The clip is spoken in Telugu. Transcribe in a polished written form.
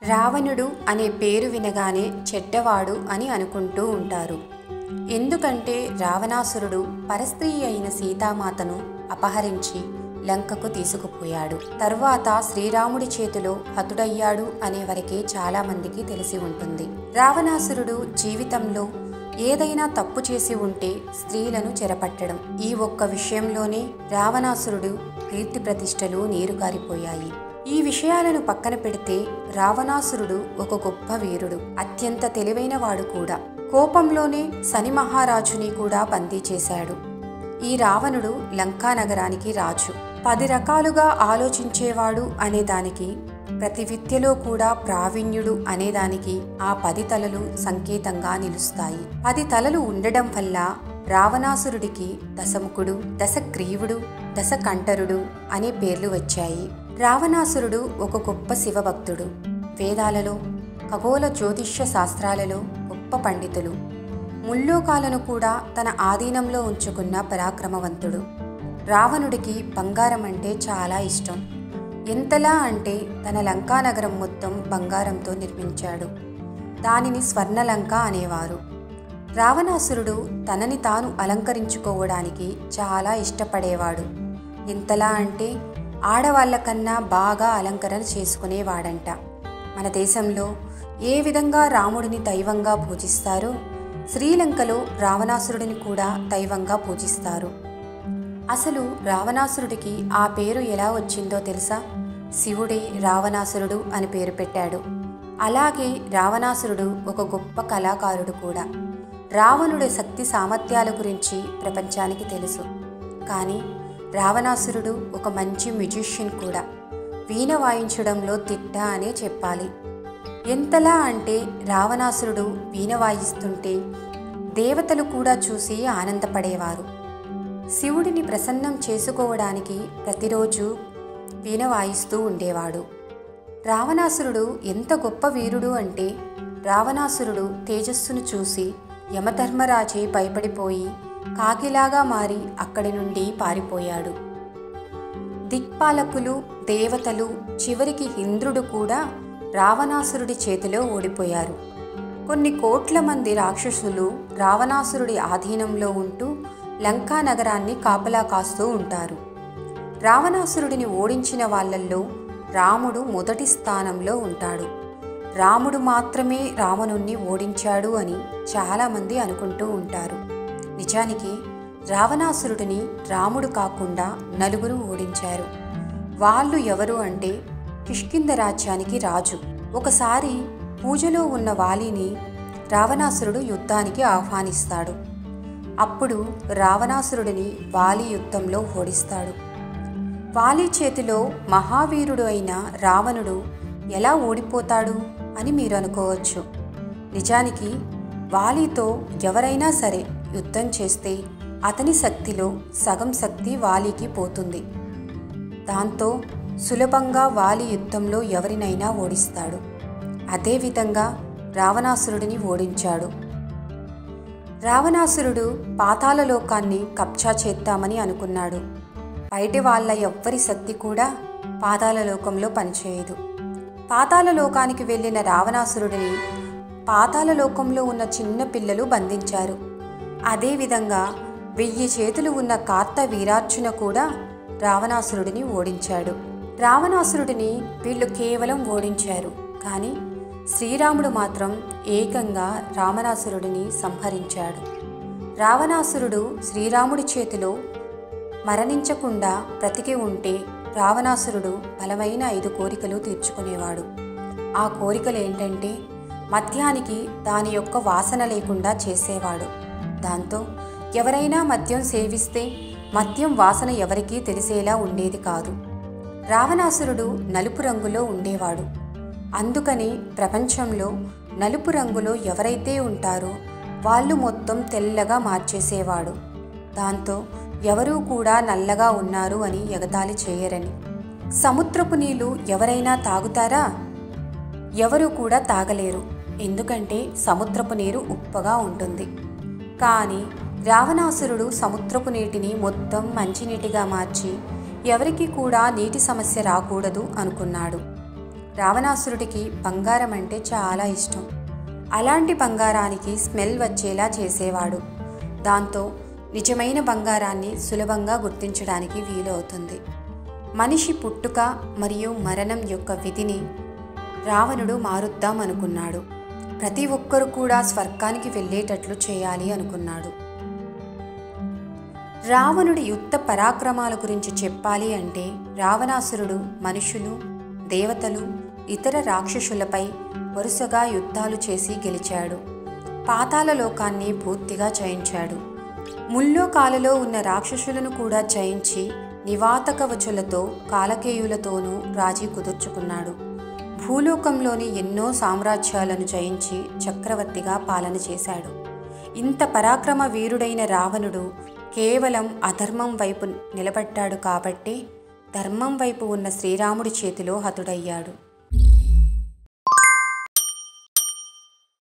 రావణుడు అనే పేరు వినగానే చెడ్డవాడు అని అనుకుంటూ ఉంటారు. ఎందుకంటే రావణాసురుడు పరస్త్రీ అయిన సీతామాతను అపహరించి లంకకు తీసుకుపోయాడు. తరువాత శ్రీరాముడి చేతిలో హతుడయ్యాడు అనే వరకే చాలా మందికి తెలిసి ఉంటుంది. రావణాసురుడు జీవితంలో ఏదైనా తప్పు చేసి ఉంటే స్త్రీలను చెరపట్టడం. ఈ ఒక్క విషయంలోనే రావణాసురుడు కీర్తి ప్రతిష్టలు నీరుగారిపోయాయి. ఈ విషయాలను పక్కన పెడితే రావణాసురుడు ఒక గొప్ప వీరుడు, అత్యంత తెలివైన వాడు కూడా. కోపంలోనే శని మహారాజుని కూడా బందీ చేశాడు. ఈ రావణుడు లంకా నగరానికి రాజు. 10 రకాలుగా ఆలోచించేవాడు అనేదానికి, ప్రతి విద్యలో కూడా ప్రావీణ్యుడు అనేదానికి ఆ 10 తలలు సంకేతంగా నిలుస్తాయి. 10 తలలు ఉండడం వల్ల రావణాసురుడికి దశముఖుడు, దశగ్రీవుడు, దశకంఠరుడు అనే పేర్లు వచ్చాయి. రావణాసురుడు ఒక గొప్ప శివభక్తుడు. వేదాలలో, ఖగోళ జ్యోతిష్య శాస్త్రాలలో గొప్ప పండితులు. ముల్లోకాలను కూడా తన ఆధీనంలో ఉంచుకున్న పరాక్రమవంతుడు. రావణుడికి బంగారం అంటే చాలా ఇష్టం. ఎంతలా అంటే తన లంకా నగరం మొత్తం బంగారంతో నిర్మించాడు. దానిని స్వర్ణలంక అనేవారు. రావణాసురుడు తనని తాను అలంకరించుకోవడానికి చాలా ఇష్టపడేవాడు. ఎంతలా అంటే ఆడవాళ్లకన్నా బాగా అలంకరణ చేసుకునేవాడంట. మన దేశంలో ఏ విధంగా రాముడిని దైవంగా పూజిస్తారో శ్రీలంకలో రావణాసురుడిని కూడా దైవంగా పూజిస్తారు. అసలు రావణాసురుడికి ఆ పేరు ఎలా వచ్చిందో తెలుసా? శివుడే రావణాసురుడు అని పేరు పెట్టాడు. అలాగే రావణాసురుడు ఒక గొప్ప కళాకారుడు కూడా. రావణుడి శక్తి సామర్థ్యాల గురించి ప్రపంచానికి తెలుసు. కానీ రావణాసురుడు ఒక మంచి మ్యూజిషియన్ కూడా. వీణ వాయించడంలో దిట్ట అనే చెప్పాలి. ఎంతలా అంటే రావణాసురుడు వీణ వాయిస్తుంటే దేవతలు కూడా చూసి ఆనందపడేవారు. శివుడిని ప్రసన్నం చేసుకోవడానికి ప్రతిరోజు వీణ వాయిస్తూ ఉండేవాడు. రావణాసురుడు ఎంత గొప్ప వీరుడు అంటే రావణాసురుడు తేజస్సును చూసి యమధర్మరాజే భయపడిపోయి కాకిలాగా మారి అక్కడి నుండి పారిపోయాడు. దిక్పాలకులు, దేవతలు, చివరికి ఇంద్రుడు కూడా రావణాసురుడి చేతిలో ఓడిపోయారు. కొన్ని కోట్ల మంది రాక్షసులు రావణాసురుడి ఆధీనంలో ఉంటూ లంకా నగరాన్ని కాపలా కాస్తూ ఉంటారు. రావణాసురుడిని ఓడించిన వాళ్ళల్లో రాముడు మొదటి స్థానంలో ఉంటాడు. రాముడు మాత్రమే రావణుణ్ణి ఓడించాడు అని చాలామంది అనుకుంటూ ఉంటారు. నిజానికి రావణాసురుడిని రాముడు కాకుండా నలుగురు ఓడించారు. వాళ్ళు ఎవరు అంటే కిష్కింధ రాజ్యానికి రాజు. ఒకసారి పూజలో ఉన్న వాలిని రావణాసురుడు యుద్ధానికి ఆహ్వానిస్తాడు. అప్పుడు రావణాసురుడిని వాలి యుద్ధంలో ఓడిస్తాడు. వాలి చేతిలో మహావీరుడు అయిన రావణుడు ఎలా ఓడిపోతాడు అని మీరు అనుకోవచ్చు. నిజానికి వాలితో ఎవరైనా సరే యుద్ధం చేస్తే అతని శక్తిలో సగం శక్తి వాలికి పోతుంది. దాంతో సులభంగా వాలి యుద్ధంలో ఎవరినైనా ఓడిస్తాడు. అదేవిధంగా రావణాసురుడిని ఓడించాడు. రావణాసురుడు పాతాళ లోకాన్ని కబ్జా చేద్దామని అనుకున్నాడు. బయటి వాళ్ళ ఎవ్వరి శక్తి కూడా పాతాళ లోకంలో పనిచేయదు. పాతాళ లోకానికి వెళ్ళిన రావణాసురుడిని పాతాళ లోకంలో ఉన్న చిన్న పిల్లలు బంధించారు. అదేవిధంగా 1000 చేతులు ఉన్న కార్త వీరార్జున కూడా రావణాసురుడిని ఓడించాడు. రావణాసురుడిని వీళ్ళు కేవలం ఓడించారు, కానీ శ్రీరాముడు మాత్రం ఏకంగా రావణాసురుడిని సంహరించాడు. రావణాసురుడు శ్రీరాముడి చేతిలో మరణించకుండా బ్రతికి ఉంటే రావణాసురుడు బలమైన 5 కోరికలు తీర్చుకునేవాడు. ఆ కోరికలు ఏంటంటే మద్యానికి దాని యొక్క వాసన లేకుండా చేసేవాడు. దాంతో ఎవరైనా మద్యం సేవిస్తే మద్యం వాసన ఎవరికీ తెలిసేలా ఉండేది కాదు. రావణాసురుడు నలుపు రంగులో ఉండేవాడు. అందుకని ప్రపంచంలో నలుపు రంగులో ఎవరైతే ఉంటారో వాళ్ళు మొత్తం తెల్లగా మార్చేసేవాడు. దాంతో ఎవరూ కూడా నల్లగా ఉన్నారు అని ఎగతాళి చేయరని. సముద్రపు నీళ్లు ఎవరైనా తాగుతారా? ఎవరు కూడా తాగలేరు. ఎందుకంటే సముద్రపు నీరు ఉప్పగా ఉంటుంది. కానీ రావణాసురుడు సముద్రపు నీటిని మొత్తం మంచినీటిగా మార్చి ఎవరికి కూడా నీటి సమస్య రాకూడదు అనుకున్నాడు. రావణాసురుడికి బంగారం అంటే చాలా ఇష్టం. అలాంటి బంగారానికి స్మెల్ వచ్చేలా చేసేవాడు. దాంతో నిజమైన బంగారాన్ని సులభంగా గుర్తించడానికి వీలు అవుతుంది. మనిషి పుట్టుక మరియు మరణం యొక్క విధిని రావణుడు మారుద్దాం అనుకున్నాడు. ప్రతి ఒక్కరూ కూడా స్వర్గానికి వెళ్ళేటట్లు చేయాలి అనుకున్నాడు. రావణుడి యుద్ధ పరాక్రమాల గురించి చెప్పాలి అంటే రావణాసురుడు మనుషులు, దేవతలు, ఇతర రాక్షసులపై వరుసగా యుద్ధాలు చేసి గెలిచాడు. పాతాళ లోకాన్ని పూర్తిగా జయించాడు. ముల్లోకాలలో ఉన్న రాక్షసులను కూడా జయించి నివాత కవచులతో కాలకేయులతోనూ రాజీ కుదుర్చుకున్నాడు. భూలోకంలోని ఎన్నో సామ్రాజ్యాలను జయించి చక్రవర్తిగా పాలన చేశాడు. ఇంత పరాక్రమ వీరుడైన రావణుడు కేవలం అధర్మం వైపు నిలబడ్డాడు కాబట్టి ధర్మం వైపు ఉన్న శ్రీరాముడి చేతిలో హతుడయ్యాడు.